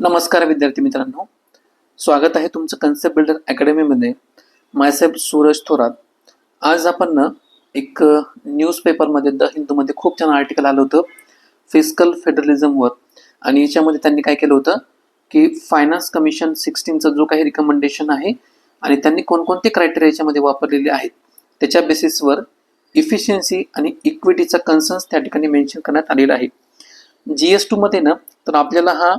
नमस्कार विद्यार्थी मित्रांनो, स्वागत आहे तुमचं कन्सेप्ट बिल्डर अकॅडमीमध्ये. मायसेल्फ सूरज थोरात. आज आपण ना एक न्यूजपेपरमध्ये द हिंदूमध्ये खूप छान आर्टिकल आलं होतं फिस्कल फेडरलिझमवर. आणि याच्यामध्ये त्यांनी काय केलं होतं की फायनान्स कमिशन 16चा जो काही रिकमेंडेशन आहे आणि त्यांनी कोणकोणते क्रायटेरिया याच्यामध्ये वापरलेले आहेत त्याच्या बेसिसवर इफिशियन्सी आणि इक्विटीचा कन्सर्न्स त्या ठिकाणी मेन्शन करण्यात आलेला आहे. GS2 मध्ये ना तर आपल्याला हा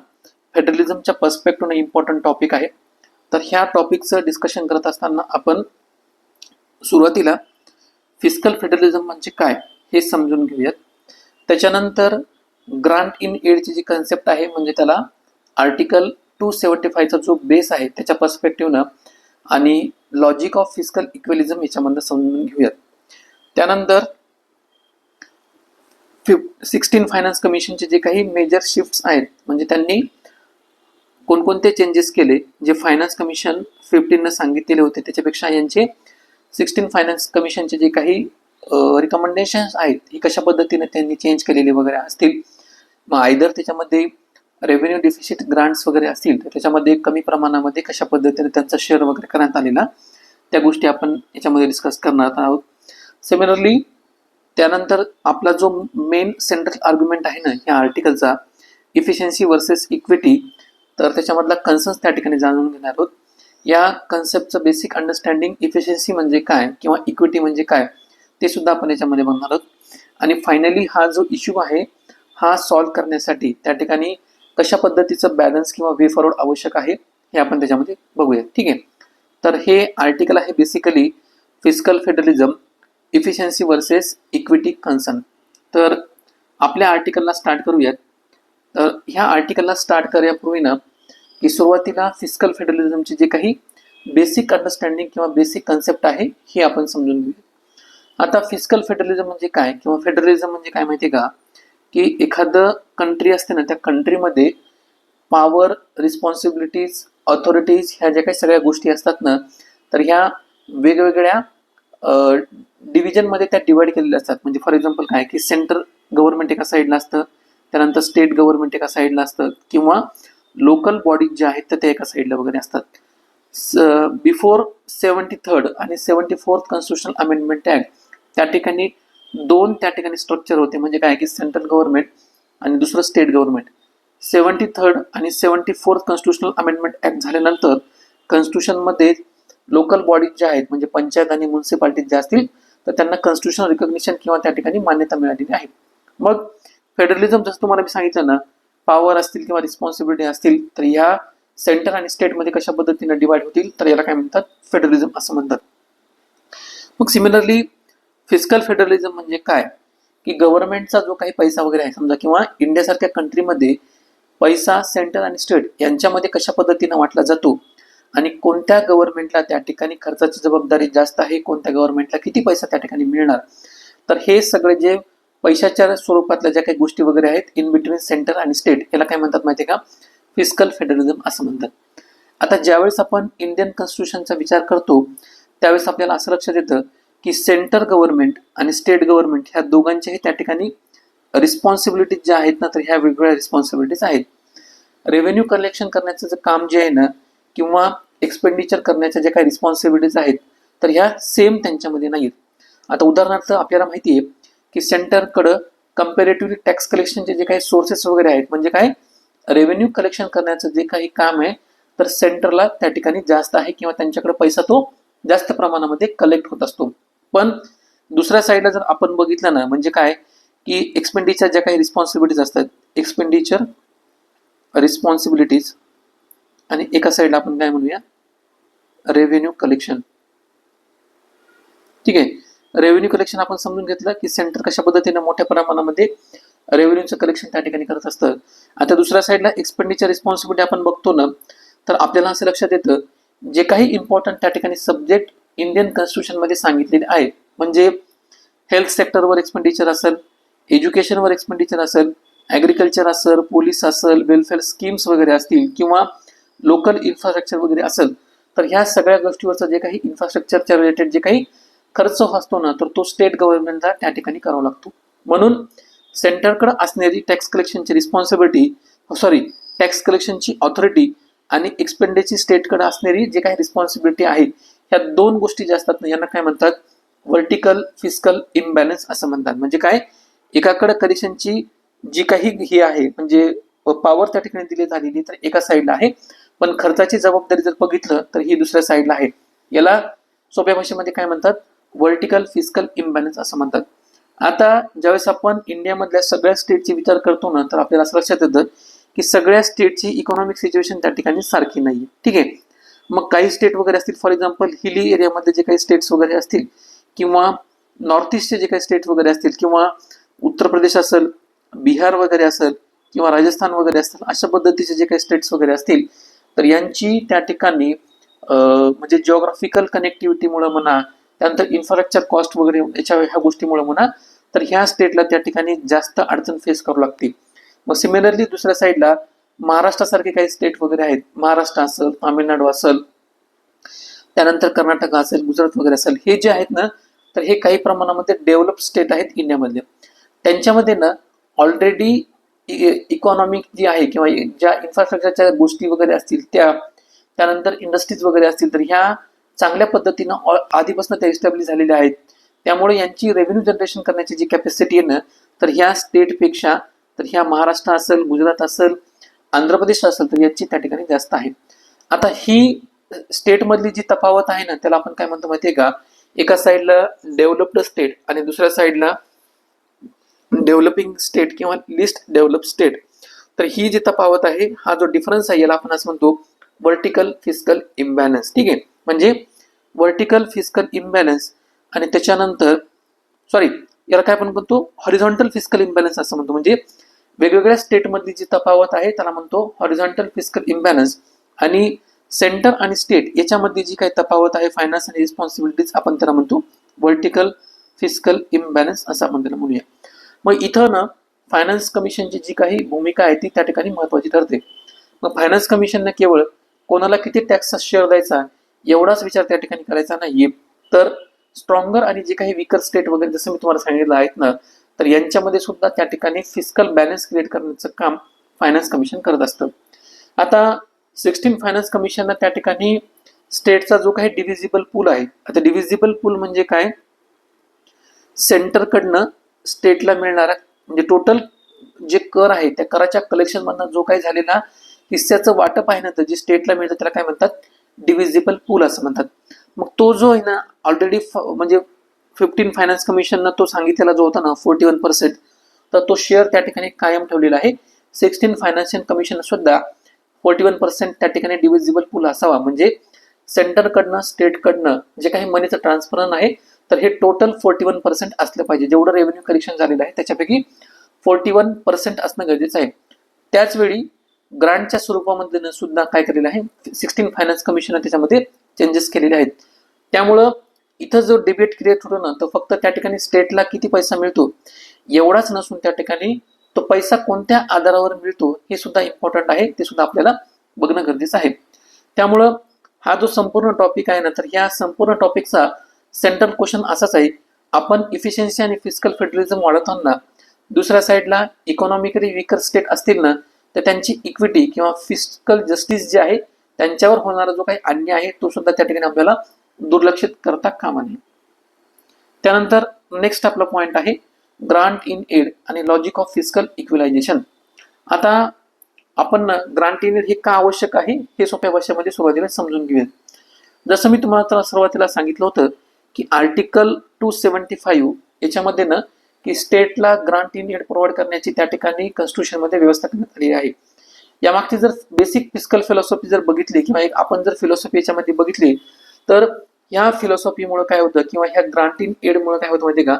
फेडरलिझमच्या पर्स्पेक्टिव्हने इम्पॉर्टंट टॉपिक आहे. तर ह्या टॉपिकचं डिस्कशन करत असताना आपण सुरुवातीला फिस्कल फेडरलिझम म्हणजे काय हे समजून घेऊयात. त्याच्यानंतर ग्रांट इन एडची जी कन्सेप्ट आहे म्हणजे त्याला आर्टिकल 275चा जो बेस आहे त्याच्या पर्स्पेक्टिव्हनं आणि लॉजिक ऑफ फिस्कल इक्विलिझम याच्यामधनं समजून घेऊयात. त्यानंतर 16 फायनान्स कमिशनचे जे काही मेजर शिफ्ट्स आहेत म्हणजे त्यांनी कोणकोणते चेंजेस केले जे फायनान्स कमिशन 15 सांगितलेले होते त्याच्यापेक्षा यांचे 16 फायनान्स कमिशनचे जे काही रिकमेंडेशन्स आहेत ही कशा पद्धतीने त्यांनी चेंज केलेले वगैरे असतील. मग आयदर त्याच्यामध्ये रेव्हेन्यू डिफिसिट ग्रांट्स वगैरे असतील तर त्याच्यामध्ये कमी प्रमाणामध्ये कशा पद्धतीने त्यांचा शेअर वगैरे करण्यात आलेला त्या गोष्टी आपण याच्यामध्ये डिस्कस करणार आहोत. सिमिलरली त्यानंतर आपला जो मेन सेंट्रल आर्ग्युमेंट आहे ना या आर्टिकलचा इफिशियन्सी वर्सेस इक्विटी, तर त्याच्यामधला कन्सर्न्स त्या ठिकाणी जाणून घेणार आहोत. या कन्सेप्टचं बेसिक अंडरस्टँडिंग इफिशियन्सी म्हणजे काय किंवा इक्विटी म्हणजे काय ते सुद्धा आपण याच्यामध्ये बघणार आहोत. आणि फायनली हा जो इश्यू आहे हा सॉल्व्ह करण्यासाठी त्या ठिकाणी कशा पद्धतीचं बॅलन्स किंवा वे फॉरवर्ड आवश्यक आहे हे आपण त्याच्यामध्ये बघूया. ठीक आहे, तर हे आर्टिकल आहे basically fiscal federalism efficiency versus equity concern. तर आपल्या आर्टिकलला स्टार्ट करूयात. तर ह्या आर्टिकलला स्टार्ट करण्यापूर्वी ना की सुरुवातीला फिस्कल फेडरलिझमचे जे काही बेसिक अंडरस्टँडिंग किंवा बेसिक कन्सेप्ट आहे हे आपण समजून घेऊया. आता फिस्कल फेडरलिझम म्हणजे काय किंवा फेडरलिझम म्हणजे काय माहिती आहे का की एखादं कंट्री असते ना त्या कंट्रीमध्ये पॉवर, रिस्पॉन्सिबिलिटीज, ऑथॉरिटीज ह्या ज्या काही सगळ्या गोष्टी असतात ना तर ह्या वेगवेगळ्या डिव्हिजनमध्ये त्या डिवाइड केलेल्या असतात. म्हणजे फॉर एक्झाम्पल काय की सेंट्रल गव्हर्नमेंट एका साईडला असतं, त्यानंतर स्टेट गव्हर्नमेंट एका साईडला असतं किंवा लोकल बॉडीज ज्या आहेत तर त्या एका साईडला वगैरे असतात. बिफोर 73rd आणि 74th कॉन्स्टिट्युशनल अमेंडमेंट ऍक्ट त्या ठिकाणी दोन त्या ठिकाणी स्ट्रक्चर होते. म्हणजे काय की सेंट्रल गव्हर्नमेंट आणि दुसरं स्टेट गव्हर्नमेंट. 73rd आणि 74th कॉन्स्टिट्युशनल अमेंडमेंट ऍक्ट झाल्यानंतर कॉन्स्टिट्युशनमध्ये लोकल बॉडीज ज्या आहेत म्हणजे पंचायत आणि म्युन्सिपालिटीज ज्या असतील तर त्यांना कॉन्स्टिट्युशनल रिकॉग्निशन किंवा त्या ठिकाणी मान्यता मिळालेली आहे. मग फेडरलिझम जसं तुम्हाला मी सांगितलं ना पॉवर असतील किंवा रिस्पॉन्सिबिलिटी असतील तर या सेंटर आणि स्टेटमध्ये कशा पद्धतीने डिवाइड होतील तर याला काय म्हणतात फेडरलिझम असं म्हणतात. मग सिमिलरली फिस्कल फेडरलिझम म्हणजे काय की गव्हर्नमेंटचा जो काही पैसा वगैरे आहे समजा किंवा इंडियासारख्या कंट्रीमध्ये पैसा सेंटर आणि स्टेट यांच्यामध्ये कशा पद्धतीने वाटला जातो आणि कोणत्या गव्हर्नमेंटला त्या ठिकाणी खर्चाची जबाबदारी जास्त आहे, कोणत्या गव्हर्नमेंटला किती पैसा त्या ठिकाणी मिळणार, तर हे सगळे जे पैशाच्या स्वरूपातल्या ज्या काही गोष्टी वगैरे आहेत इन बिटवीन सेंटर आणि स्टेट याला काय म्हणतात माहिती आहे का फिस्कल फेडरलिझम असं म्हणतात. आता ज्यावेळेस आपण इंडियन कॉन्स्टिट्यूशनचा विचार करतो त्यावेळेस आपल्याला असं लक्षात येतं की सेंटर गव्हर्नमेंट आणि स्टेट गव्हर्नमेंट ह्या दोघांच्याही त्या ठिकाणी रिस्पॉन्सिबिलिटीज ज्या आहेत ना तर ह्या वेगवेगळ्या रिस्पॉन्सिबिलिटीज आहेत. रेव्हेन्यू कलेक्शन करण्याचं जे काम जे आहे ना किंवा एक्सपेंडिचर करण्याच्या ज्या काही रिस्पॉन्सिबिलिटीज आहेत तर ह्या सेम त्यांच्यामध्ये नाहीत. आता उदाहरणार्थ आपल्याला माहिती आहे की सेंटरकडं कम्पॅरेटिव्हली टॅक्स कलेक्शनचे जे काही सोर्सेस वगैरे आहेत म्हणजे काय रेव्हेन्यू कलेक्शन करण्याचं जे काही काम आहे तर सेंटरला त्या ठिकाणी जास्त आहे किंवा त्यांच्याकडे पैसा तो जास्त प्रमाणामध्ये कलेक्ट होत असतो. पण दुसऱ्या साईडला जर आपण बघितलं ना म्हणजे काय की एक्सपेंडिचर ज्या काही रिस्पॉन्सिबिलिटीज असतात एक्सपेंडिचर रिस्पॉन्सिबिलिटीज आणि एका साईडला आपण काय म्हणूया रेव्हेन्यू कलेक्शन. ठीक आहे, रेव्हेन्यू कलेक्शन आपण समजून घेतलं की सेंटर कशा पद्धतीने मोठ्या प्रमाणामध्ये रेव्हेन्यूचं कलेक्शन त्या ठिकाणी करत असतं. आता दुसऱ्या साईडला एक्सपेंडिचर रिस्पॉन्सिबिलिटी आपण बघतो ना तर आपल्याला असं लक्षात येतं जे काही इम्पॉर्टंट त्या ठिकाणी सब्जेक्ट इंडियन कॉन्स्टिट्यूशनमध्ये सांगितलेले आहेत म्हणजे हेल्थ सेक्टरवर एक्सपेंडिचर असेल, एज्युकेशनवर एक्सपेंडिचर असेल, ॲग्रिकल्चर असेल, पोलीस असेल, वेलफेअर स्कीम्स वगैरे असतील किंवा लोकल इन्फ्रास्ट्रक्चर वगैरे असेल तर ह्या सगळ्या गोष्टीवरचं जे काही इन्फ्रास्ट्रक्चरच्या रिलेटेड जे काही खर्च असतो ना तर तो स्टेट गव्हर्नमेंटला त्या ठिकाणी करावा लागतो. म्हणून सेंटरकडे असणारी टॅक्स कलेक्शनची रिस्पॉन्सिबिलिटी टॅक्स कलेक्शनची ऑथॉरिटी आणि एक्सपेंडिचरची स्टेटकडे असणारी जे काही रिस्पॉन्सिबिलिटी आहे, ह्या दोन गोष्टी ज्या असतात ना, यांना काय म्हणतात, व्हर्टिकल फिस्कल इम्बॅलन्स असं म्हणतात. म्हणजे काय, एकाकडे कलेक्शनची जी काही ही आहे म्हणजे पॉवर त्या ठिकाणी दिली झालेली तर एका साईडला आहे, पण खर्चाची जबाबदारी जर बघितलं तर ही दुसऱ्या साईडला आहे. याला सोप्या भाषेमध्ये काय म्हणतात, व्हर्टिकल फिस्कल इम्बॅलन्स असं म्हणतात. आता ज्यावेळेस आपण इंडियामधल्या सगळ्या स्टेटची विचार करतो ना, तर आपल्याला असं लक्षात येतं की सगळ्या स्टेटची इकॉनॉमिक सिच्युएशन त्या ठिकाणी सारखी नाहीये. ठीक आहे, मग काही स्टेट वगैरे असतील, फॉर एक्झाम्पल हिली एरियामध्ये जे काही स्टेट्स वगैरे असतील, किंवा नॉर्थ ईस्टचे जे काही स्टेट वगैरे असतील, किंवा उत्तर प्रदेश असेल, बिहार वगैरे असेल, किंवा राजस्थान वगैरे असतील, अशा पद्धतीचे जे काही स्टेट्स वगैरे असतील, तर यांची त्या ठिकाणी म्हणजे जिओग्राफिकल कनेक्टिव्हिटीमुळे म्हणा, त्यानंतर इन्फ्रास्ट्रक्चर कॉस्ट वगैरे ह्या गोष्टीमुळे म्हणा, तर ह्या स्टेटला त्या ठिकाणी जास्त अडचण फेस करावी लागते. मग सिमिलरली दुसऱ्या साईडला महाराष्ट्रासारखे काही स्टेट वगैरे आहेत, महाराष्ट्र असेल, तामिळनाडू असेल, त्यानंतर कर्नाटक असेल, गुजरात वगैरे असेल, हे जे आहेत ना, तर हे काही प्रमाणामध्ये डेव्हलप स्टेट आहेत इंडियामधले. त्यांच्यामध्ये ना ऑलरेडी इकॉनॉमिक जी आहे किंवा ज्या इन्फ्रास्ट्रक्चरच्या गोष्टी वगैरे असतील त्यानंतर इंडस्ट्रीज वगैरे असतील, तर ह्या चांगल्या पद्धतीनं आधीपासून त्या एस्टॅब्लिश झालेल्या आहेत. त्यामुळे यांची रेव्हेन्यू जनरेशन करण्याची जी कॅपॅसिटी आहे ना, तर ह्या स्टेटपेक्षा, तर ह्या महाराष्ट्र असेल, गुजरात असेल, आंध्र प्रदेश असेल, तर याची त्या ठिकाणी जास्त आहे. आता ही स्टेटमधली जी तफावत आहे ना, त्याला आपण काय म्हणतो माहितीये का, एका साईडला डेव्हलप्ड स्टेट आणि दुसऱ्या साईडला डेव्हलपिंग स्टेट किंवा लिस्ट डेव्हलप स्टेट. तर ही जी तफावत आहे, हा जो डिफरन्स आहे, याला आपण असं म्हणतो व्हर्टिकल फिस्कल इम्बॅलन्स. ठीक आहे, म्हणजे व्हर्टिकल फिस्कल इम्बॅलन्स आणि त्याच्यानंतर याला काय आपण म्हणतो, हॉरिझॉन्टल फिस्कल इम्बॅलन्स असं म्हणतो. म्हणजे वेगवेगळ्या स्टेटमधली जी तफावत आहे त्याला म्हणतो हॉरिझॉन्टल फिस्कल इम्बॅलन्स. आणि सेंटर आणि स्टेट याच्यामध्ये जी काही तफावत आहे फायनान्स आणि रिस्पॉन्सिबिलिटीज, आपण त्याला म्हणतो व्हर्टिकल फिस्कल इम्बॅलन्स असं आपण त्याला म्हणूया. मग इथं ना फायनान्स कमिशनची जी काही भूमिका आहे ती त्या ठिकाणी महत्वाची ठरते. मग फायनान्स कमिशनने केवळ कोणाला किती टॅक्सचा शेअर द्यायचा एवढाच विचार त्या ठिकाणी करायचा नाहीये, तर स्ट्रॉंगर आणि जे काही वीकर स्टेट वगैरे जसं मी तुम्हाला सांगितलं आहेत ना, तर यांच्यामध्ये सुद्धा त्या ठिकाणी फिस्कल बॅलन्स क्रिएट करण्याचं काम फायनान्स कमिशन करत असतं. आता 16 फायनान्स कमिशनला त्या ठिकाणी स्टेटचा जो काही डिव्हिजिबल पूल आहे, आता डिव्हिजिबल पूल म्हणजे काय, सेंटरकडनं स्टेटला मिळणारा म्हणजे टोटल जे कर आहे त्या कराच्या कलेक्शन मधनं जो काही झालेला हिस्स्याचं वाटप आहे ना, तर जे स्टेटला मिळतं त्याला काय म्हणतात, डिव्हिजिबल पूल असं म्हणतात. मग तो जो आहे ना ऑलरेडी म्हणजे 15 फायनान्स कमिशननं तो सांगितलेला जो होता ना 41%, तर तो शेअर त्या ठिकाणी कायम ठेवलेला आहे. 16 फायनान्शियल कमिशन सुद्धा 41% त्या ठिकाणी डिव्हिजिबल पूल असावा. म्हणजे सेंटरकडनं स्टेटकडनं जे काही मनीचं ट्रान्सफर आहे, तर हे टोटल 41% असलं पाहिजे. जेवढं रेव्हेन्यू कलेक्शन झालेलं आहे त्याच्यापैकी 41% असणं गरजेचं आहे. त्याचवेळी ग्रांटच्या स्वरूपामध्ये सुद्धा काय केलेलं आहे, 16 फायनान्स कमिशन त्याच्यामध्ये चेंजेस केलेले आहेत. त्यामुळं इथं जो डिबेट क्रिएट होतो ना, तो फक्त त्या ठिकाणी स्टेटला किती पैसा मिळतो एवढाच नसून त्या ठिकाणी तो पैसा कोणत्या आधारावर मिळतो हे सुद्धा इम्पॉर्टंट आहे, ते सुद्धा आपल्याला बघणं गरजेचं आहे. त्यामुळं हा जो संपूर्ण टॉपिक आहे ना, तर ह्या संपूर्ण टॉपिकचा सेंट्रल क्वेश्चन असाच आहे, आपण इफिशियन्सी आणि फिस्कल फेडरलिझम वाढवताना दुसऱ्या साईडला इकॉनॉमिकली वीकर स्टेट असतील ना, तर त्यांची इक्विटी किंवा फिस्कल जस्टिस जे आहे त्यांच्यावर होणारा जो काही अन्याय आहे तो सुद्धा त्या ठिकाणी आपल्याला दुर्लक्षित करता कामा नये. त्यानंतर नेक्स्ट आपला पॉइंट आहे ग्रांट इन एड आणि लॉजिक ऑफ फिस्कल इक्विलायझेशन. आता आपण ग्रांट इन एड हे का आवश्यक आहे हे सोप्या भाषेमध्ये सुरुवातीला समजून घेऊया. जसं मी तुम्हाला सुरुवातीला सांगितलं होतं की आर्टिकल 275 याच्यामध्ये ना की स्टेटला ग्रांट इन एड प्रोव्हाइड करण्याची त्या ठिकाणी कॉन्स्टिट्यूशन मध्ये व्यवस्था करण्यात आली आहे. यामागची जर बेसिक फिस्कल फिलॉसॉफी जर बघितली किंवा आपण जर फिलॉसॉफी याच्यामध्ये बघितली, तर ह्या फिलॉसॉफीमुळे काय होतं किंवा ह्या ग्रांट इन एडमुळे काय होतं माहिती का,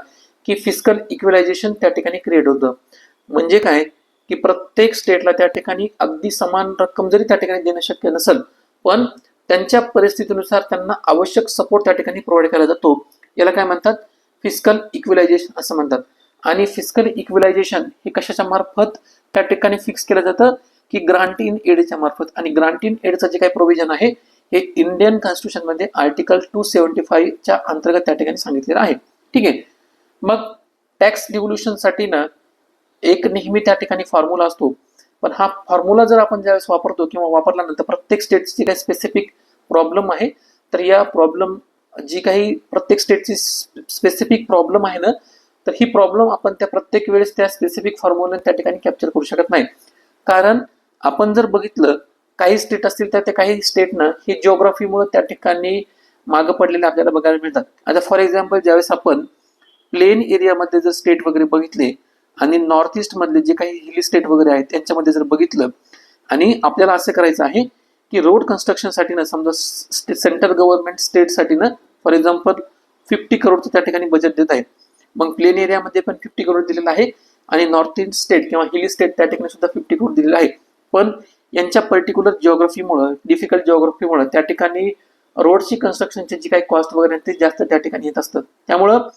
की फिस्कल इक्विलायझेशन त्या ठिकाणी क्रिएट होतं. म्हणजे काय की प्रत्येक स्टेटला त्या ठिकाणी अगदी समान रक्कम जरी त्या ठिकाणी देणं शक्य नसेल, पण त्यांच्या परिस्थितीनुसार त्यांना आवश्यक सपोर्ट त्या ठिकाणी प्रोव्हाइड केला जातो. याला काय म्हणतात, फिस्कल इक्विलायझेशन असं म्हणतात. आणि फिस्कल इक्विलायझेशन हे कशाच्या मार्फत त्या ठिकाणी फिक्स केलं जातं की ग्रांट इन एडच्या मार्फत. आणि ग्रांट इन एडचं जे काही प्रोव्हिजन आहे हे इंडियन कॉन्स्टिट्यूशन मध्ये आर्टिकल 275 च्या अंतर्गत त्या ठिकाणी सांगितलेलं आहे. ठीक आहे, मग टॅक्स डिव्होल्युशन साठी ना एक नेहमी त्या ठिकाणी फॉर्म्युला असतो पण हा फॉर्म्युला जर आपण ज्यावेळेस वापरतो किंवा वापरल्यानंतर प्रत्येक स्टेटची काही स्पेसिफिक प्रॉब्लेम आहे, तर या प्रॉब्लेम जी काही प्रत्येक स्टेटची स्पेसिफिक प्रॉब्लेम आहे ना, तर ही प्रॉब्लेम आपण त्या प्रत्येक वेळेस त्या स्पेसिफिक फॉर्म्युला त्या ठिकाणी कॅप्चर करू शकत नाही. कारण आपण जर बघितलं, काही स्टेट असतील तर त्या काही स्टेटनं ही जिओग्राफीमुळे त्या ठिकाणी मागं पडलेले आपल्याला बघायला मिळतात. आता फॉर एक्झाम्पल ज्यावेळेस आपण प्लेन एरियामध्ये जर स्टेट वगैरे बघितले आणि नॉर्थ ईस्ट मधले जे काही हिली स्टेट वगैरे आहेत त्यांच्यामध्ये जर बघितलं, आणि आपल्याला असं करायचं आहे की रोड कन्स्ट्रक्शनसाठी ना समजा सेंट्रल गव्हर्नमेंट स्टेटसाठी ना फॉर एक्झाम्पल 50 करोडचं त्या ठिकाणी बजेट देत आहे. मग प्लेन एरियामध्ये पण 50 करोड दिलेलं आहे आणि नॉर्थ ईस्ट स्टेट किंवा हिली स्टेट त्या ठिकाणी सुद्धा 50 करोड दिलेलं आहे. पण यांच्या पर्टिक्युलर जिओग्राफीमुळे, डिफिकल्ट जिओग्राफीमुळे त्या ठिकाणी रोडची कन्स्ट्रक्शनची जी काही कॉस्ट वगैरे ते जास्त त्या ठिकाणी येत असतात. त्यामुळं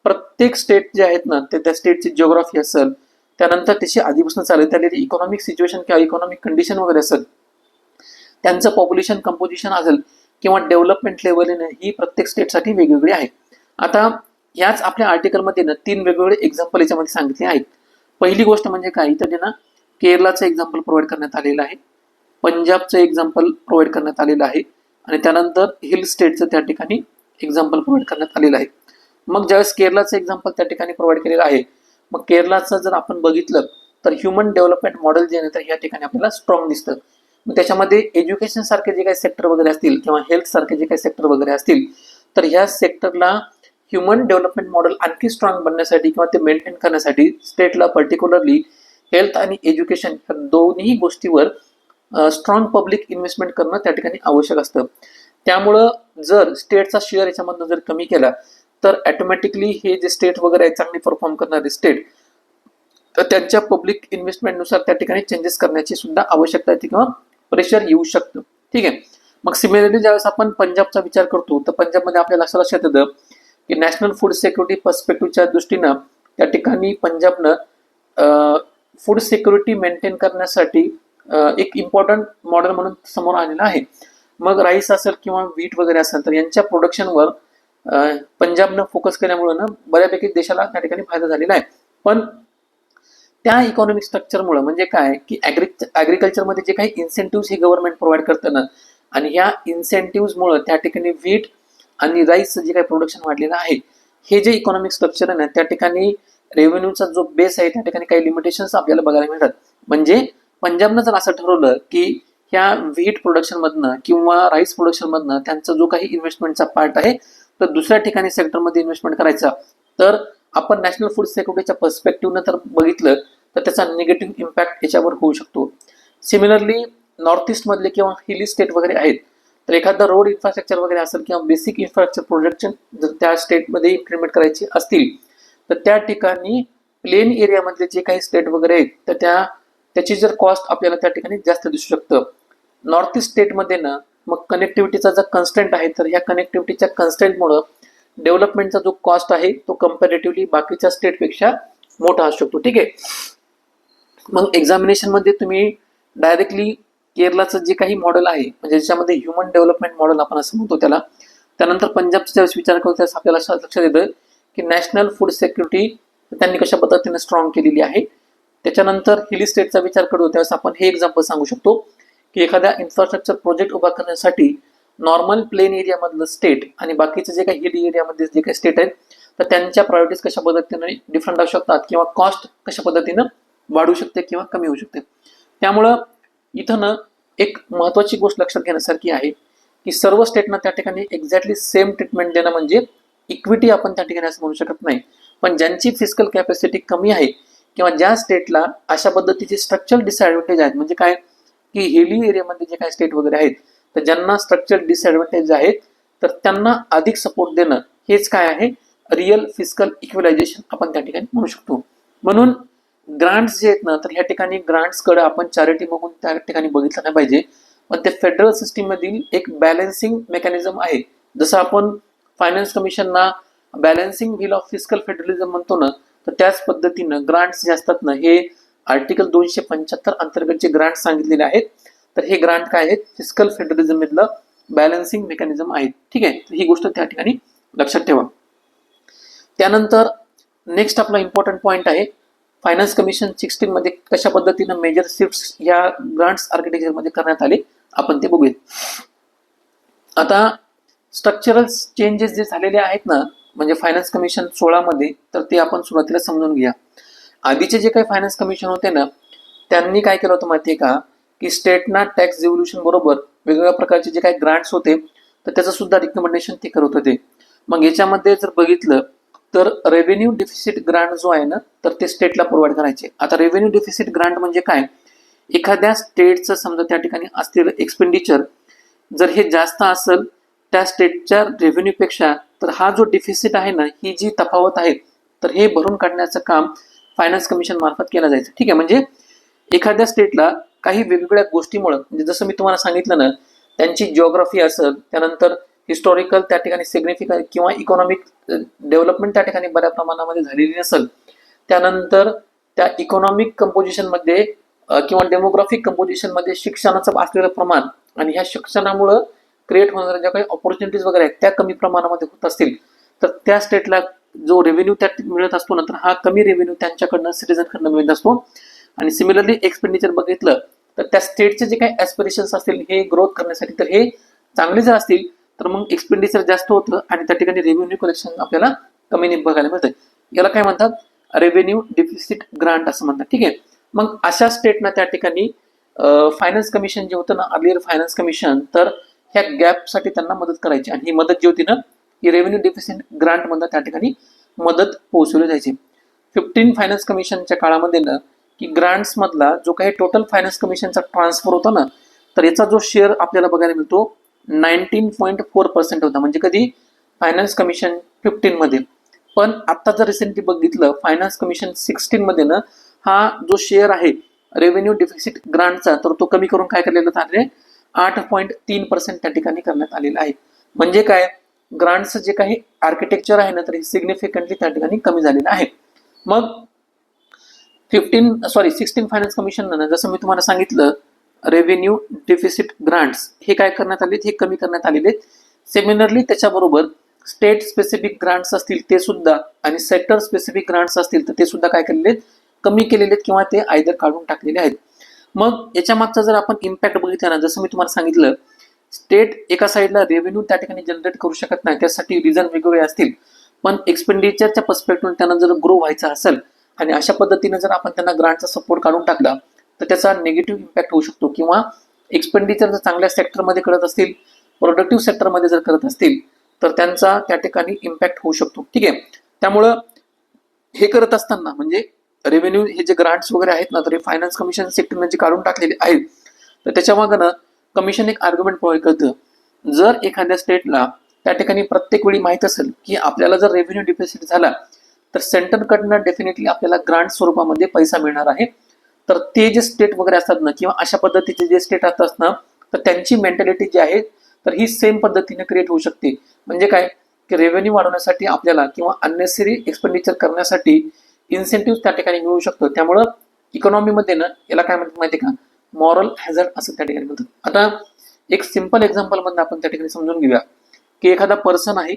प्रत्येक स्टेट जे आहेत ना, ते त्या स्टेटची जिओग्राफी असेल, त्यानंतर त्याची आधीपासून चालत आलेली इकॉनॉमिक सिच्युएशन किंवा इकॉनॉमिक कंडिशन वगैरे असेल, त्यांचं पॉप्युलेशन कंपोजिशन असेल किंवा डेव्हलपमेंट लेवल ही प्रत्येक स्टेटसाठी वेगवेगळी आहे. आता याच आपल्या आर्टिकलमध्ये ना 3 वेगवेगळे एक्झाम्पल याच्यामध्ये सांगितले आहेत. पहिली गोष्ट म्हणजे काय, इथं ना केरळाचं एक्झाम्पल प्रोव्हाइड करण्यात आलेलं आहे, पंजाबचं एक्झाम्पल प्रोव्हाइड करण्यात आलेलं आहे आणि त्यानंतर हिल स्टेटचं त्या ठिकाणी एक्झाम्पल प्रोव्हाइड करण्यात आलेलं आहे. मग ज्यावेळेस केरळाचं एक्झाम्पल त्या ठिकाणी प्रोव्हाइड केलेलं आहे, मग केरळाचं जर आपण बघितलं तर ह्युमन डेव्हलपमेंट मॉडेल जे आहे तर या ठिकाणी आपल्याला स्ट्रॉंग दिसतं. मग त्याच्यामध्ये एज्युकेशन सारखे जे काही सेक्टर वगैरे असतील किंवा हेल्थ सारखे जे काही सेक्टर वगैरे असतील, तर ह्या सेक्टरला ह्युमन डेव्हलपमेंट मॉडेल आणखी स्ट्रॉंग बनण्यासाठी किंवा ते मेंटेन करण्यासाठी स्टेटला पर्टिक्युलरली हेल्थ आणि एज्युकेशन ह्या दोन्ही गोष्टीवर स्ट्रॉंग पब्लिक इन्व्हेस्टमेंट करणं त्या ठिकाणी आवश्यक असतं. त्यामुळं जर स्टेटचा शेअर याच्यामधनं जर कमी केला तर ऑटोमॅटिकली हे जे स्टेट वगैरे आहे चांगली परफॉर्म करणारे स्टेट, तर त्यांच्या पब्लिक इन्व्हेस्टमेंटनुसार त्या ठिकाणी चेंजेस करण्याची सुद्धा आवश्यकता येते किंवा प्रेशर येऊ शकतं. ठीक आहे. मग सिमिलरली ज्यावेळेस आपण पंजाबचा विचार करतो तर पंजाबमध्ये आपल्या लक्षात येतं की नॅशनल फूड सिक्युरिटी पर्स्पेक्टिव्हच्या दृष्टीनं त्या ठिकाणी पंजाबनं फूड सिक्युरिटी मेंटेन करण्यासाठी एक इम्पॉर्टंट मॉडेल म्हणून समोर आलेलं आहे. मग राईस असेल किंवा व्हीट वगैरे असेल तर यांच्या प्रोडक्शनवर पंजाबनं फोकस केल्यामुळे ना बऱ्यापैकी देशाला त्या ठिकाणी फायदा झालेला आहे. पण त्या इकॉनॉमिक स्ट्रक्चरमुळे म्हणजे काय की ॲग्रिकल्चरमध्ये जे काही इन्सेंटिव्ह हे गव्हर्नमेंट प्रोव्हाइड करतं ना, आणि ह्या इन्सेंटिव्हमुळे त्या ठिकाणी व्हीट आणि राईसचं जे काही प्रोडक्शन वाढलेलं आहे, हे जे इकॉनॉमिक स्ट्रक्चर आहे ना त्या ठिकाणी रेव्हेन्यूचा जो बेस आहे त्या ठिकाणी काही लिमिटेशन्स आपल्याला बघायला मिळतात. म्हणजे पंजाबनं जर असं ठरवलं की ह्या व्हीट प्रोडक्शनमधनं किंवा राईस प्रोडक्शनमधनं त्यांचा जो काही इन्व्हेस्टमेंटचा पार्ट आहे तर दुसऱ्या ठिकाणी सेक्टरमध्ये इन्व्हेस्टमेंट करायचा, तर आपण नॅशनल फूड सिक्युरिटीच्या पर्स्पेक्टिव्हनं तर बघितलं तर त्याचा निगेटिव्ह इम्पॅक्ट याच्यावर होऊ शकतो. सिमिलरली नॉर्थ ईस्ट मधले किंवा हिली स्टेट वगैरे आहेत, तर एखादा रोड इन्फ्रास्ट्रक्चर वगैरे असेल किंवा बेसिक इन्फ्रास्ट्रक्चर प्रोजेक्ट जर त्या स्टेटमध्ये इम्प्लिमेंट करायचे असतील तर त्या ठिकाणी प्लेन एरियामधले जे काही स्टेट वगैरे आहेत तर त्याची जर कॉस्ट आपल्याला त्या ठिकाणी जास्त दिसू शकतं. नॉर्थ ईस्ट स्टेटमध्ये ना मग कनेक्टिव्हिटीचा जर कन्स्टंट आहे तर ह्या कनेक्टिव्हिटीच्या कन्स्टंटमुळं डेव्हलपमेंटचा जो कॉस्ट आहे तो कम्पॅरेटिव्हली बाकीच्या स्टेटपेक्षा मोठा असू शकतो. ठीक आहे. मग एक्झामिनेशनमध्ये तुम्ही डायरेक्टली केरळाचं जे काही मॉडेल आहे म्हणजे ज्याच्यामध्ये ह्युमन डेव्हलपमेंट मॉडेल आपण असं म्हणतो त्याला, त्यानंतर पंजाबचा ज्यावेळेस विचार करतो त्यावेळेस आपल्याला लक्षात येतं की नॅशनल फूड सिक्युरिटी त्यांनी कशा पद्धतीने स्ट्रॉंग केलेली आहे. त्याच्यानंतर हिली स्टेटचा विचार करतो त्यावेळेस आपण हे एक्झाम्पल सांगू शकतो की एखाद्या इन्फ्रास्ट्रक्चर प्रोजेक्ट उभा करण्यासाठी नॉर्मल प्लेन एरियामधलं स्टेट आणि बाकीचे जे काही हिल एरियामध्ये जे काही स्टेट आहेत तर त्यांच्या प्रायोरिटीज कशा पद्धतीने डिफरंट असू शकतात किंवा कॉस्ट कशा पद्धतीनं वाढू शकते किंवा कमी होऊ शकते. त्यामुळं इथं ना एक महत्त्वाची गोष्ट लक्षात घेण्यासारखी आहे की सर्व स्टेटना त्या ठिकाणी एक्झॅक्टली सेम ट्रीटमेंट देणं म्हणजे इक्विटी आपण त्या ठिकाणी असं म्हणू शकत नाही. पण ज्यांची फिजिकल कॅपॅसिटी कमी आहे किंवा ज्या स्टेटला अशा पद्धतीचे स्ट्रक्चरल डिसएडव्हान्टेज आहेत, म्हणजे काय की हिली एरियामध्ये जे काही स्टेट वगैरे आहेत तर ज्यांना स्ट्रक्चरल डिसएडव्हान्टेज आहेत तर त्यांना अधिक सपोर्ट देणं हेच काय आहे, रिअल फिजिकल इक्विलायझेशन आपण त्या ठिकाणी म्हणू शकतो. म्हणून ग्रांट्स जे आहेत ना तर ह्या ठिकाणी ग्रांट्सकडे आपण चॅरिटी बघून त्या ठिकाणी बघितलं नाही पाहिजे, पण ते फेडरल सिस्टीम मधील एक बॅलन्सिंग मेकॅनिझम आहे. जसं आपण फायनान्स कमिशनना balancing wheel of physical federalism म्हणतो ना, तर त्याच पद्धतीनं ग्रांट्स जे असतात ना हे आर्टिकल 275 अंतर्गत जे ग्रांट सांगितलेले आहेत तर हे ग्रांट काय आहेत, फिजिकल फेडरलिझम मधलं बॅलन्सिंग मेकॅनिझम आहेत. ठीक आहे. ही गोष्ट त्या ठिकाणी लक्षात ठेवा. त्यानंतर नेक्स्ट आपला इम्पॉर्टंट पॉईंट आहे फायनान्स कमिशन 16 मध्ये कशा पद्धतीनं मेजर शिफ्ट्स या ग्रांट्स आर्किटेक्चर मध्ये करण्यात आले आपण ते बघूया. आता स्ट्रक्चरल चेंजेस जे झालेले आहेत ना, म्हणजे फायनान्स कमिशन 16 मध्ये, तर ते आपण सुरुवातीला समजून घ्या. आधीचे जे काही फायनान्स कमिशन होते ना, त्यांनी काय केलं होतं माहितीये का, की स्टेटना टॅक्स रिव्होल्युशन बरोबर वेगवेगळ्या प्रकारचे जे काही ग्रांट्स होते तर त्याचं सुद्धा रिकमेंडेशन ते करत होते. मग याच्यामध्ये जर बघितलं तर रेव्हेन्यू डिफिसिट ग्रांट जो आहे ना, तर ते स्टेटला प्रोव्हाइड करायचे. आता रेव्हेन्यू डिफिसिट ग्रांट म्हणजे काय, एखाद्या स्टेटचं समजा त्या ठिकाणी असलेलं एक्सपेंडिचर जर हे जास्त असेल त्या स्टेटच्या रेव्हेन्यूपेक्षा, तर हा जो डिफिसिट आहे ना, ही जी तफावत आहे, तर हे भरून काढण्याचं काम फायनान्स कमिशन मार्फत केलं जायचं. ठीक आहे, म्हणजे एखाद्या स्टेटला काही वेगवेगळ्या गोष्टीमुळे, म्हणजे जसं मी तुम्हाला सांगितलं ना, त्यांची जिओग्राफी असेल, त्यानंतर हिस्टॉरिकल त्या ठिकाणी सिग्निफिकंट किंवा इकॉनॉमिक डेव्हलपमेंट त्या ठिकाणी बऱ्या प्रमाणामध्ये झालेली नसेल, त्यानंतर त्या इकॉनॉमिक कंपोजिशनमध्ये किंवा डेमोग्राफिक कंपोजिशनमध्ये शिक्षणाचं असलेलं प्रमाण आणि ह्या शिक्षणामुळं क्रिएट होणाऱ्या ज्या काही ऑपॉर्च्युनिटीज वगैरे आहेत त्या कमी प्रमाणामध्ये होत असतील, तर त्या स्टेटला जो रेव्हेन्यू त्या मिळत असतो ना, तर हा कमी रेव्हेन्यू त्यांच्याकडनं सिटीजनकडनं मिळत असतो. आणि सिमिलरली एक्सपेंडिचर बघितलं तर त्या स्टेटचे जे काही ॲस्पिरेशन्स असतील हे ग्रोथ करण्यासाठी, तर हे चांगले जर असतील तर मग एक्सपेंडिचर जास्त होतं आणि त्या ठिकाणी रेव्हेन्यू कलेक्शन आपल्याला कमी बघायला मिळतं. याला काय म्हणतात, रेव्हेन्यू डिफिसिट ग्रांट असं म्हणतात. ठीक आहे, मग अशा स्टेटना त्या ठिकाणी फायनान्स कमिशन जे होतं ना, अर्लियर फायनान्स कमिशन, तर ह्या गॅपसाठी त्यांना मदत करायची आणि ही मदत जी होती ना, ही रेव्हेन्यू डिफिसिट ग्रांट मधून त्या ठिकाणी मदत पोहोचवली जायची. 15 फायनान्स कमिशनच्या काळामध्ये ना, की ग्रांट्स मधला जो काही टोटल फायनान्स कमिशनचा ट्रान्सफर होता ना, तर याचा जो शेअर आपल्याला बघायला मिळतो 19.4% होता. म्हणजे कधी, फायनान्स कमिशन 15 मध्ये. पण आता जर रिसेंटली बघितलं फायनान्स कमिशन 16 मध्ये ना, हा जो शेअर आहे रेव्हेन्यू डिफिसिट ग्रांटचा, तर तो कमी करून काय करलेला आहे, 8.3% त्या ठिकाणी करण्यात आलेला आहे. म्हणजे काय, ग्रांट्सचं जे काही आर्किटेक्चर आहे ना, तर हे सिग्निफिकंटली त्या ठिकाणी कमी झालेलं आहे. मग 16 फायनान्स कमिशन, जसं मी तुम्हाला सांगितलं, रेव्हेन्यू डिफिसिट ग्रांट्स हे काय करण्यात आले, हे कमी करण्यात आलेले. सिमिलरली त्याच्याबरोबर स्टेट स्पेसिफिक ग्रांट्स असतील ते सुद्धा आणि सेक्टर स्पेसिफिक ग्रांट्स असतील तर ते सुद्धा काय केलेले, कमी केलेले किंवा ते आयदर काढून टाकलेले आहेत. मग याच्या मागचा जर आपण इम्पॅक्ट बघितला ना, जसं मी तुम्हाला सांगितलं, स्टेट एका साईडला रेव्हेन्यू त्या ठिकाणी जनरेट करू शकत नाही, त्यासाठी रिझन वेगवेगळे असतील, पण एक्सपेंडिचरच्या पर्स्पेक्टिव्ह त्यांना जर ग्रो व्हायचं असेल आणि अशा पद्धतीने जर आपण त्यांना ग्रांटचा सपोर्ट काढून टाकला तर त्याचा निगेटिव्ह इम्पॅक्ट होऊ शकतो. किंवा एक्सपेंडिचर जर चांगल्या सेक्टरमध्ये करत असतील, प्रोडक्टिव्ह सेक्टरमध्ये जर करत असतील, तर त्यांचा त्या ठिकाणी इम्पॅक्ट होऊ शकतो. ठीक आहे, त्यामुळं हे करत असताना म्हणजे रेव्हेन्यू हे जे ग्रांट्स वगैरे आहेत ना, तर हे फायनान्स कमिशन सेक्टरने जे काढून टाकलेले आहेत, तर त्याच्या मागे ना कमिशन एक आर्ग्युमेंट प्रोव्हाइड करतं. जर एखाद्या स्टेटला त्या ठिकाणी प्रत्येक वेळी माहित असेल की आपल्याला जर रेव्हेन्यू डिफिसिट झाला तर सेंटरकडनं डेफिनेटली आपल्याला ग्रांट स्वरूपामध्ये पैसा मिळणार आहे, तर ते जे स्टेट वगैरे असतात ना, किंवा अशा पद्धतीचे जे स्टेट असतात ना, तर त्यांची मेंटॅलिटी जी आहे तर ही सेम पद्धतीने क्रिएट होऊ शकते. म्हणजे काय, की रेव्हेन्यू वाढवण्यासाठी आपल्याला किंवा अननेसरी एक्सपेंडिचर करण्यासाठी इन्सेंटिव्ह त्या ठिकाणी मिळू शकतो. त्यामुळं इकॉनॉमीमध्ये ना याला काय म्हणतात माहिती का, मॉरल हॅझर्ड असं त्या ठिकाणी म्हणतात. आता एक सिंपल एक्झाम्पल मधून आपण त्या ठिकाणी समजून घेऊया, की एखादा पर्सन आहे,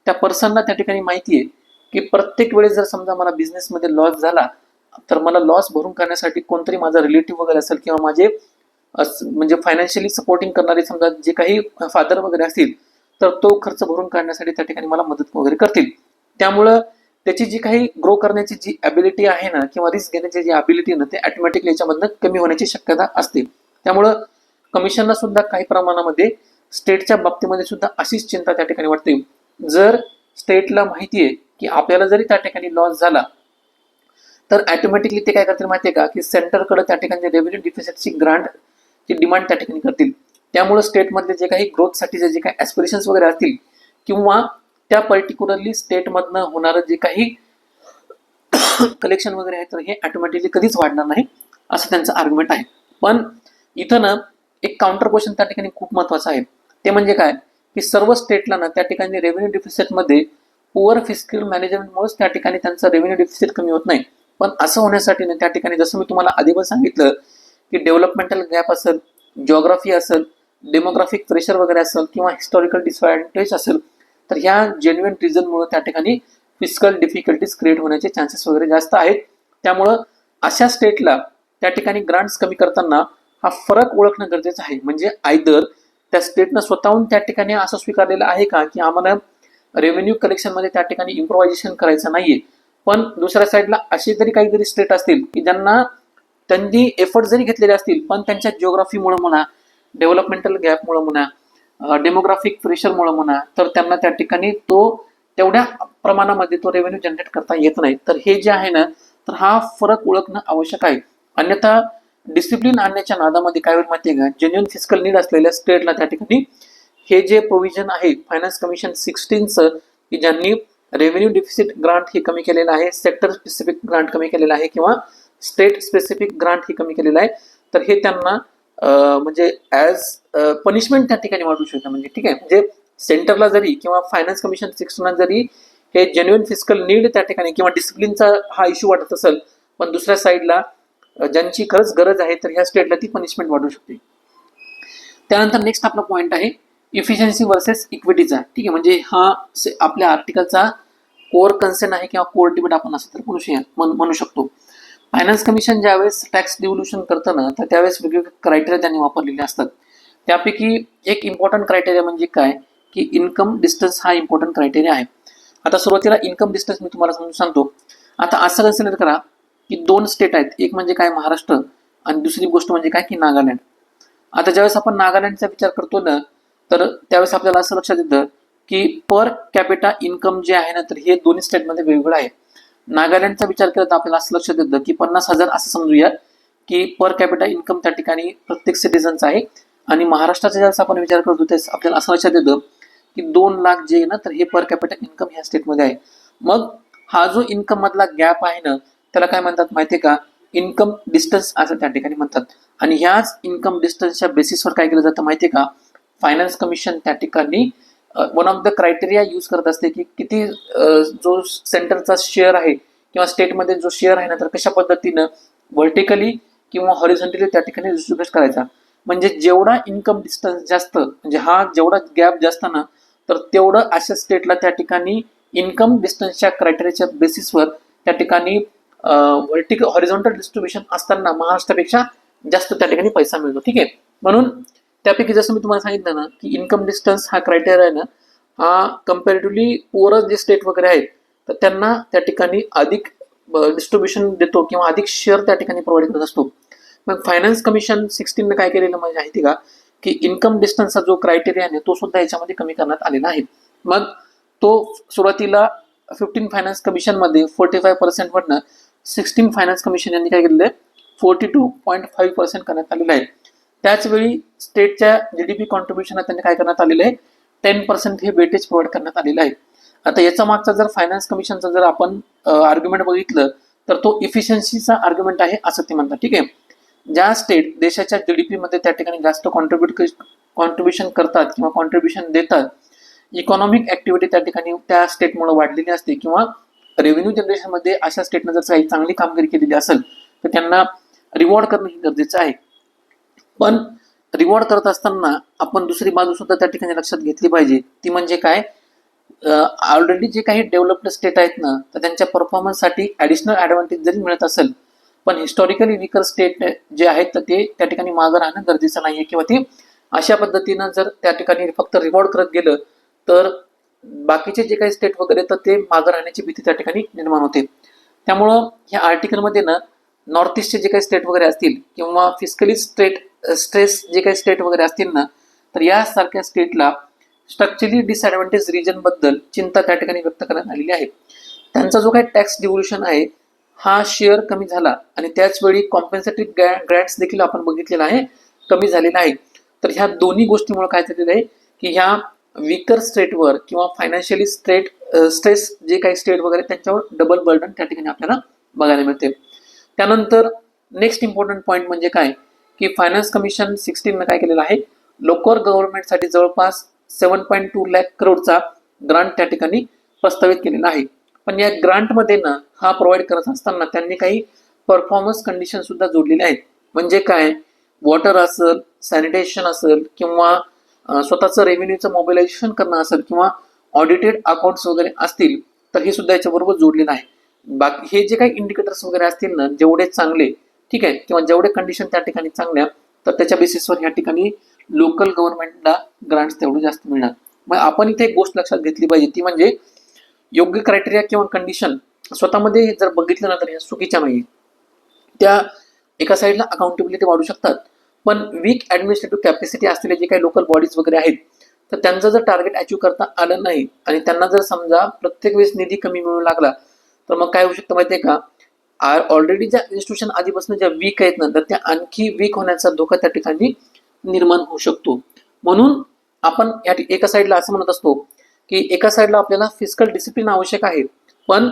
त्या पर्सनला त्या ठिकाणी माहिती आहे की प्रत्येक वेळेस जर समजा मला बिझनेसमध्ये लॉस झाला तर मला लॉस भरून काढण्यासाठी कोणतरी माझा रिलेटिव्ह वगैरे असेल किंवा माझे म्हणजे फायनान्शियली सपोर्टिंग करणारे समजा जे काही फादर वगैरे असतील, तर तो खर्च भरून काढण्यासाठी त्या ठिकाणी मला मदत वगैरे करतील. त्यामुळं त्याची जी काही ग्रो करण्याची जी ॲबिलिटी आहे ना, किंवा रिस्क घेण्याची जी ॲबिलिटी ना, ते ऑटोमॅटिकली याच्यामधनं कमी होण्याची शक्यता असते. त्यामुळं कमिशनला सुद्धा काही प्रमाणामध्ये स्टेटच्या बाबतीमध्ये सुद्धा अशीच चिंता त्या ठिकाणी वाटते. जर स्टेटला माहिती आहे की आपल्याला जरी त्या ठिकाणी लॉस झाला तर ऑटोमॅटिकली ते काय करतील माहिती आहे का, की सेंटरकडे त्या ठिकाणी रेव्हेन्यू डिफिसिटची ग्रांटची डिमांड त्या ठिकाणी करतील. त्यामुळे स्टेटमधले जे काही ग्रोथसाठीचे जे काही ॲस्पिरेशन्स वगैरे असतील किंवा त्या पर्टिक्युलरली स्टेटमधनं होणारं जे काही कलेक्शन वगैरे आहे, तर हे ऑटोमॅटिकली कधीच वाढणार नाही असं त्यांचं आर्ग्युमेंट आहे. पण इथं ना एक काउंटर क्वेश्चन त्या ठिकाणी खूप महत्वाचं आहे. ते म्हणजे काय, की सर्व स्टेटला ना त्या ठिकाणी रेव्हेन्यू डिफिसिटमध्ये पुअर फिस्कल मॅनेजमेंटमुळेच त्या ठिकाणी त्यांचं रेव्हेन्यू डिफिसिट कमी होत नाही. पण असं होण्यासाठी ना त्या ठिकाणी जसं मी तुम्हाला आधी पण सांगितलं की डेव्हलपमेंटल गॅप असेल, जिओग्राफी असेल, डेमोग्राफिक प्रेशर वगैरे असेल किंवा हिस्टॉरिकल डिसएडव्हान्टेज असेल, तर ह्या जेन्युइन रिझनमुळे त्या ठिकाणी फिस्कल डिफिकल्टीज क्रिएट होण्याचे चान्सेस वगैरे जास्त आहेत. त्यामुळं अशा स्टेटला त्या ठिकाणी ग्रांट्स कमी करताना हा फरक ओळखणं गरजेचं आहे. म्हणजे आयदर त्या स्टेटनं स्वतःहून त्या ठिकाणी असं स्वीकारलेलं आहे का की आम्हाला रेव्हेन्यू कलेक्शन मध्ये त्या ठिकाणी इम्प्रोव्हायझेशन करायचं नाहीये, पण दुसऱ्या साईडला असे तरी काहीतरी स्टेट असतील की त्यांनी एफर्ट जरी घेतलेले असतील पण त्यांच्या जिओग्राफीमुळे म्हणा, डेव्हलपमेंटल गॅपमुळे म्हणा, डेमोग्राफिक प्रेशरमुळे म्हणा, तर त्यांना त्या ठिकाणी तेवढ्या प्रमाणामध्ये तो रेव्हेन्यू जनरेट करता येत नाही. तर हे जे आहे ना, तर हा फरक ओळखणं आवश्यक आहे. अन्यथा डिसिप्लिन आणण्याच्या नादामध्ये काय होईल माहितीये का, जेन्युइन फिस्कल नीड असलेल्या स्टेटला त्या ठिकाणी हे जे प्रोव्हिजन आहे फायनान्स कमिशन 16चं की ज्यांनी रेव्हेन्यू डिफिसिट ग्रांट हे कमी केलेलं आहे, सेक्टर स्पेसिफिक ग्रांट कमी केलेलं आहे किंवा स्टेट स्पेसिफिक ग्रांट हे कमी केलेलं आहे, तर हे त्यांना म्हणजे ॲज पनिशमेंट त्या ठिकाणी वाटू शकतं. म्हणजे ठीक आहे, म्हणजे सेंटरला जरी किंवा फायनान्स कमिशन 16 जरी हे जेन्युइन फिस्कल नीड त्या ठिकाणी किंवा डिसिप्लिनचा हा इश्यू वाटत असेल, पण दुसऱ्या साईडला ज्यांची खरंच गरज आहे तर ह्या स्टेटला ती पनिशमेंट वाढू शकते. त्यानंतर नेक्स्ट आपला पॉईंट आहे इफिशियन्सी वर्सेस इक्विटीचा. ठीक आहे, म्हणजे हा आपल्या आर्टिकलचा कोर कन्सेंट आहे किंवा कोर डिबेट आपण असं तर म्हणू शकतो. फायनान्स कमिशन ज्यावेळेस टॅक्स डिव्होल्युशन करतं ना, तर त्यावेळेस वेगवेगळे क्रायटेरिया त्यांनी वापरलेले असतात. त्यापैकी एक इम्पॉर्टंट क्रायटेरिया म्हणजे काय की इन्कम डिस्टन्स हा इम्पॉर्टंट क्रायटेरिया आहे. आता सुरुवातीला इन्कम डिस्टन्स मी तुम्हाला समजून सांगतो. आता असं कन्सिडर करा की दोन स्टेट आहेत, एक म्हणजे काय महाराष्ट्र आणि दुसरी गोष्ट म्हणजे काय की नागालँड. आता ज्यावेळेस आपण नागालँडचा विचार करतो ना, तर त्यावेळेस आपल्याला असं लक्षात येतं की पर कॅपिटा इन्कम जे आहे ना, तर हे दोन्ही स्टेटमध्ये वेगवेगळं आहे. नागालँडचा विचार केला तर आपल्याला असं लक्षात येतं की 50,000 असं समजूया की पर कॅपिटा इन्कम त्या ठिकाणी प्रत्येक सिटीजनचा आहे. आणि महाराष्ट्राचा ज्यावेळेस आपण विचार करतो त्यावेळेस आपल्याला असं लक्षात येतं की 2 लाख जे आहे ना, तर हे पर कॅपिटा इन्कम ह्या स्टेटमध्ये आहे. मग हा जो इन्कम मधला गॅप आहे ना, त्याला काय म्हणतात माहितीये का, इन्कम डिस्टन्स असं त्या ठिकाणी म्हणतात. आणि ह्याच इन्कम डिस्टन्सच्या बेसिसवर काय केलं जातं माहितीये का, फायनान्स कमिशन त्या ठिकाणी one of the criteria use करत असते की किती जो सेंटरचा शेअर आहे किंवा स्टेटमध्ये जो शेअर आहे ना, तर कशा पद्धतीनं व्हर्टिकली किंवा हॉरिझॉन्टली त्या ठिकाणी डिस्ट्रीब्यूट करायचा. म्हणजे जेवढा इन्कम डिस्टन्स जास्त, म्हणजे हा जेवढा गॅप जास्त ना, तर तेवढं अशा स्टेटला त्या ठिकाणी इन्कम डिस्टन्सच्या क्रायटेरियाच्या बेसिसवर त्या ठिकाणी हॉरिझॉन्टल डिस्ट्रीब्युशन असताना महाराष्ट्रापेक्षा जास्त त्या ठिकाणी पैसा मिळतो. ठीक आहे, म्हणून त्यापैकी जसं मी तुम्हाला सांगितलं ना की इन्कम डिस्टन्स हा क्रायटेरिया आहे ना, हा कम्पॅरेटिव्हली पुअर जे स्टेट वगैरे आहेत तर त्यांना त्या ठिकाणी अधिक डिस्ट्रीब्युशन देतो किंवा अधिक शेअर त्या ठिकाणी प्रोव्हाइड करत असतो. मग फायनान्स कमिशन 16 काय केलेलं म्हणजे माहिती का की इन्कम डिस्टन्सचा जो क्रायटेरिया आहे तो सुद्धा याच्यामध्ये कमी करण्यात आलेला आहे. मग तो सुरुवातीला 15 फायनान्स कमिशन मध्ये 45% वरनं 16 फायनान्स कमिशन यांनी काय केलेलं आहे 42.5% करण्यात आलेलं आहे. त्याचवेळी स्टेटच्या जीडीपी कॉन्ट्रीब्युशन त्यांनी काय करण्यात आलेलं आहे 10% हे वेटेज प्रोव्हाइड करण्यात आलेलं आहे. आता याचा मागचा जर फायनान्स कमिशनचा जर आपण आर्ग्युमेंट बघितलं तर तो इफिशियन्सीचा आर्ग्युमेंट आहे असं ते म्हणतात. ठीक आहे, ज्या स्टेट देशाच्या जीडीपी मध्ये त्या ठिकाणी जास्त कॉन्ट्रीब्युशन करतात किंवा कॉन्ट्रीब्युशन देतात, इकॉनॉमिक ऍक्टिव्हिटी त्या ठिकाणी त्या स्टेटमुळे वाढलेली असते किंवा रेव्हेन्यू जनरेशन मध्ये अशा स्टेटनं जर काही चांगली कामगिरी केलेली असेल तर त्यांना रिवॉर्ड करणं हे गरजेचं आहे. पण रिवॉर्ड करत असताना आपण दुसरी बाजू सुद्धा त्या ठिकाणी लक्षात घेतली पाहिजे. ती म्हणजे काय, ऑलरेडी जे काही डेव्हलप्ड स्टेट आहेत ना, तर त्यांच्या परफॉर्मन्ससाठी ऍडिशनल ऍडव्हान्टेज जरी मिळत असेल, पण हिस्टॉरिकली विकर स्टेट जे आहेत तर ते त्या ठिकाणी मागं राहणं गरजेचं नाहीये किंवा ते अशा पद्धतीनं जर त्या ठिकाणी फक्त रिवॉर्ड करत गेलं तर बाकीचे जे काही स्टेट वगैरे तर ते मागं राहण्याची भीती त्या ठिकाणी निर्माण होते. त्यामुळं ह्या आर्टिकलमध्ये ना नॉर्थ ईस्टचे जे काही स्टेट वगैरे असतील किंवा फिजिकली स्ट्रेस जे काही स्टेट वगैरे असतील ना, तर यासारख्या स्टेटला स्ट्रक्चरली डिसएडव्हान्टेज रिजन बद्दल चिंता त्या ठिकाणी व्यक्त करण्यात आलेली आहे. त्यांचा जो काही टॅक्स डिव्होल्युशन आहे हा शेअर कमी झाला आणि त्याचवेळी कॉम्पेन्सेटिव्ह ग्रँट्स देखील आपण बघितलेला आहे कमी झालेला आहे. तर ह्या दोन्ही गोष्टीमुळे काय झालेलं आहे की ह्या विकर स्टेटवर किंवा फायनान्शियली स्ट्रेस जे काही स्टेट वगैरे त्यांच्यावर डबल बर्डन त्या ठिकाणी आपल्याला बघायला मिळते. त्यानंतर नेक्स्ट इम्पॉर्टंट पॉईंट म्हणजे काय की फायनान्स कमिशन 16 काय केलेलं आहे, लोकल गव्हर्नमेंटसाठी जवळपास 7.2 लाख करोडचा ग्रांट त्या ठिकाणी प्रस्तावित केलेला आहे. पण या ग्रांटमध्ये ना हा प्रोव्हाइड करत असताना त्यांनी काही परफॉर्मन्स कंडिशन सुद्धा जोडलेले आहेत. म्हणजे काय, वॉटर असेल, सॅनिटेशन असेल किंवा स्वतःचं रेव्हेन्यूचं मोबिलायझेशन करणं असेल किंवा ऑडिटेड अकाउंट्स वगैरे असतील तर हे सुद्धा याच्याबरोबर जोडलेलं आहे. बाकी हे जे काही इंडिकेटर्स वगैरे असतील ना, जेवढे चांगले, ठीक आहे, किंवा जेवढे कंडिशन त्या ठिकाणी चांगल्या, तर त्याच्या बेसिसवर या ठिकाणी लोकल गव्हर्नमेंटला ग्रांट्स तेवढे जास्त मिळणार. मग आपण इथे एक गोष्ट लक्षात घेतली पाहिजे, ती म्हणजे योग्य क्रायटेरिया किंवा कंडिशन स्वतःमध्ये जर बघितलं ना, तर ह्या चुकीच्या नाही. त्या एका साईडला अकाउंटेबिलिटी वाढू शकतात, पण वीक ऍडमिनिस्ट्रेटिव्ह कॅपॅसिटी असलेले जे काही लोकल बॉडीज वगैरे आहेत, तर त्यांचं जर टार्गेट अचीव्ह करता आलं नाही आणि त्यांना जर समजा प्रत्येक वेळेस निधी कमी मिळू लागला, तर मग काय होऊ शकतं माहितीये का, ऑलरेडी ज्या इन्स्टिट्यूशन आधीपासून ज्या वीक आहेत ना, तर त्या आणखी वीक होण्याचा धोका त्या ठिकाणी निर्माण होऊ शकतो. म्हणून आपण या एका साईडला असं म्हणत असतो की एका साईडला आपल्याला फिस्कल डिसिप्लिन आवश्यक आहे, पण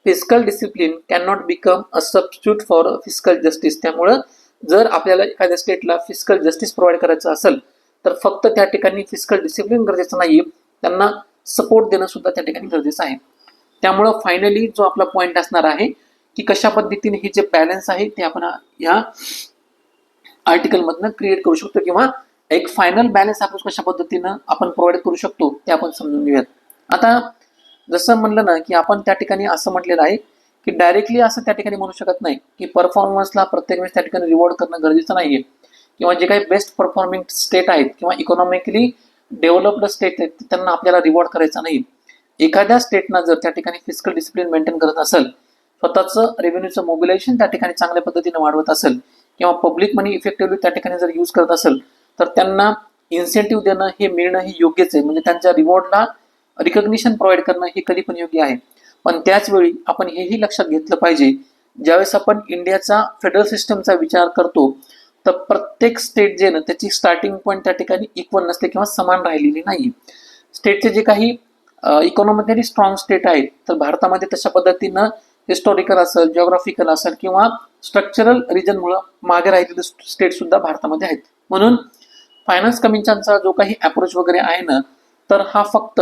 fiscal discipline can not become a substitute for fiscal justice. त्यामुळं जर आपल्याला एखाद्या स्टेटला फिस्कल जस्टिस प्रोव्हाइड करायचं असेल, तर फक्त त्या ठिकाणी फिस्कल डिसिप्लिन गरजेचं नाहीये, त्यांना सपोर्ट देणं सुद्धा त्या ठिकाणी गरजेचं आहे. त्यामुळं फायनली जो आपला पॉईंट असणार आहे की कशा पद्धतीने हे जे बॅलन्स आहे ते आपण या आर्टिकल मधनं क्रिएट करू शकतो, किंवा एक फायनल बॅलन्स आपण कशा पद्धतीनं आपण प्रोव्हाइड करू शकतो ते आपण समजून घेऊयात. आता जसं म्हणलं ना की आपण त्या ठिकाणी असं म्हटलेलं आहे की डायरेक्टली असं त्या ठिकाणी म्हणू शकत नाही की परफॉर्मन्सला प्रत्येक वेळेस त्या ठिकाणी रिवॉर्ड करणं गरजेचं नाहीये, किंवा जे काही बेस्ट परफॉर्मिंग स्टेट आहेत किंवा इकॉनॉमिकली डेव्हलप्ड स्टेट आहेत त्यांना आपल्याला रिवॉर्ड करायचा नाही. एखाद्या स्टेटनं जर त्या ठिकाणी फिस्कल डिसिप्लिन मेंटेन करत असेल, स्वतःचं रेव्हेन्यूचं मोबिलायझेशन त्या ठिकाणी चांगल्या पद्धतीने वाढवत असेल, किंवा पब्लिक मनी इफेक्टिव्हली त्या ठिकाणी जर यूज करत असेल, तर त्यांना इन्सेंटिव्ह देणं हे मिळणं हे योग्यच आहे. म्हणजे त्यांच्या रिवॉर्डला रिकग्निशन प्रोव्हाइड करणं हे कधी पण योग्य आहे. पण त्याच वेळी आपण हेही लक्षात घेतलं पाहिजे, ज्यावेळेस आपण इंडियाचा फेडरल सिस्टमचा विचार करतो, तर प्रत्येक स्टेट जे ना त्याची स्टार्टिंग पॉईंट त्या ठिकाणी इक्वल नसते किंवा समान राहिलेली नाही. स्टेटचे जे काही इकॉनॉमिकली स्ट्रॉंग स्टेट आहेत, तर भारतामध्ये तशा पद्धतीनं हिस्टॉरिकल असेल, जिओग्राफिकल असेल किंवा स्ट्रक्चरल रिजनमुळे मागे राहिलेले स्टेट सुद्धा भारतामध्ये आहेत. म्हणून फायनान्स कमिशनचा जो काही अप्रोच वगैरे आहे ना, तर हा फक्त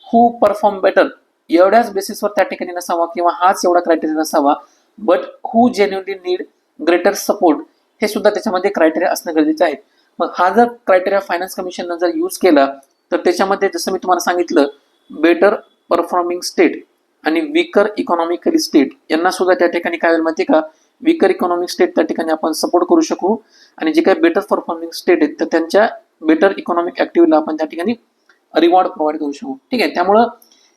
हू परफॉर्म बेटर एवढ्याच बेसिसवर त्या ठिकाणी नसावा किंवा हाच एवढा क्रायटेरिया नसावा, but who genuinely need greater support हे सुद्धा त्याच्यामध्ये क्रायटेरिया असणं गरजेचं आहे. मग हा जर क्रायटेरिया फायनान्स कमिशननं जर यूज केला, तर त्याच्यामध्ये जसं मी तुम्हाला सांगितलं, बेटर परफॉर्मिंग स्टेट आणि वीकर इकॉनॉमिकली स्टेट यांना सुद्धा त्या ठिकाणी काय होईल माहिती का, वीकर इकॉनॉमिक स्टेट त्या ठिकाणी आपण सपोर्ट करू शकू, आणि जे काही बेटर परफॉर्मिंग स्टेट आहेत तर त्यांच्या बेटर इकॉनॉमिक ऍक्टिव्हिटीला आपण त्या ठिकाणी रिवॉर्ड प्रोव्हाइड करू शकू. ठीक आहे, त्यामुळं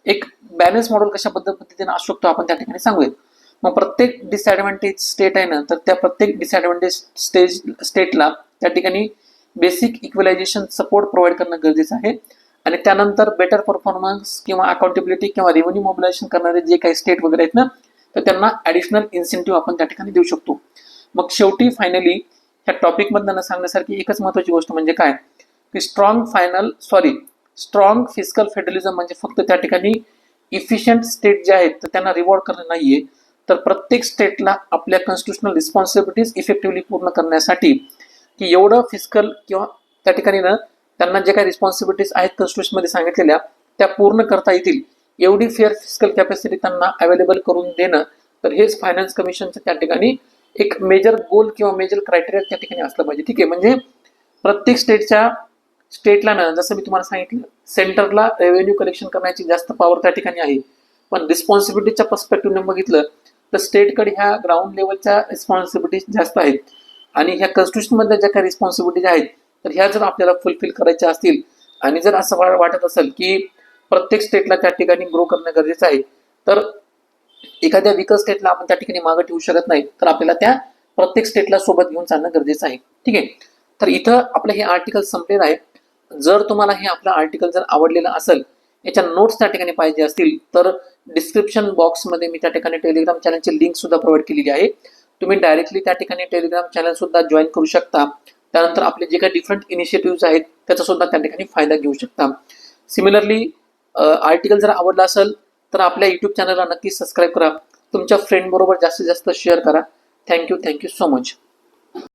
एक बॅलन्स मॉडेल कशा पद्धतीने असू शकतो आपण त्या ठिकाणी सांगूयात. मग प्रत्येक डिसएडव्हान्टेज स्टेट आहे ना, तर त्या प्रत्येक डिसएडव्हान्टेज स्टेटला त्या ठिकाणी बेसिक इक्वलायझेशन सपोर्ट प्रोव्हाइड करणं गरजेचं आहे, आणि त्यानंतर बेटर परफॉर्मन्स किंवा अकाउंटेबिलिटी किंवा रेव्हेन्यू मोबिलायझेशन करणारे जे काही स्टेट वगैरे आहेत ना, तर त्यांना ऍडिशनल इन्सेंटिव्ह आपण त्या ठिकाणी देऊ शकतो. मग शेवटी फायनली ह्या टॉपिक मधनं सांगण्यासारखी एकच महत्वाची गोष्ट म्हणजे काय, की स्ट्रॉंग फिस्कल फेडरलिझम म्हणजे फक्त त्या ठिकाणी इफिशियंट स्टेट जे आहेत तर त्यांना रिवॉर्ड करणं नाहीये, तर प्रत्येक स्टेटला आपल्या कॉन्स्टिट्युशनल रिस्पॉन्सिबिलिटीज इफेक्टिव्हली पूर्ण करण्यासाठी की एवढं फिस्कल किंवा त्या ठिकाणी ना त्यांना जे काही रिस्पॉन्सिबिलिटीज आहेत कॉन्स्टिट्यूशन मध्ये सांगितलेल्या त्या पूर्ण करता येतील एवढी फेअर फिस्कल कॅपॅसिटी त्यांना अवेलेबल करून देणं, तर हेच फायनान्स कमिशनचं त्या ठिकाणी एक मेजर गोल किंवा मेजर क्रायटेरिया त्या ठिकाणी असलं पाहिजे. ठीक आहे, म्हणजे प्रत्येक स्टेटला ना, जसं मी तुम्हाला सांगितलं, सेंटरला रेव्हेन्यू कलेक्शन करण्याची जास्त पॉवर त्या ठिकाणी आहे, पण रिस्पॉन्सिबिलिटीच्या पर्स्पेक्टिव्हने बघितलं तर स्टेटकडे ह्या ग्राउंड लेवलच्या रिस्पॉन्सिबिलिटीज जास्त आहेत, आणि ह्या कॉन्स्टिट्यूशन मधल्या ज्या काही रिस्पॉन्सिबिलिटीज आहेत तर ह्या जर आपल्याला फुलफिल करायच्या असतील, आणि जर असं वाटत असेल की प्रत्येक स्टेटला त्या ठिकाणी ग्रो करणं गरजेचं आहे, तर एखाद्या विकर स्टेटला आपण त्या ठिकाणी मागे ठेवू शकत नाही, तर आपल्याला त्या प्रत्येक स्टेटला सोबत घेऊन चालणं गरजेचं आहे. ठीक आहे, तर इथं आपलं हे आर्टिकल संपलेलं आहे. जर तुम्हाला हे आपलं आर्टिकल जर आवडलेलं असेल, याच्या नोट्स त्या ठिकाणी पाहिजे असतील, तर डिस्क्रिप्शन बॉक्समध्ये मी त्या ठिकाणी टेलिग्राम चॅनलची लिंक सुद्धा प्रोव्हाइड केलेली आहे. तुम्ही डायरेक्टली त्या ठिकाणी टेलिग्राम चॅनल सुद्धा जॉईन करू शकता. त्यानंतर आपले जे काही डिफरंट इनिशिएटिव्ह आहेत त्याचा सुद्धा त्या ठिकाणी फायदा घेऊ शकता. सिमिलरली आर्टिकल जर आवडला असेल तर आपल्या युट्यूब चॅनलला नक्की सबस्क्राईब करा, तुमच्या फ्रेंड बरोबर जास्तीत जास्त शेअर करा. Thank you so much.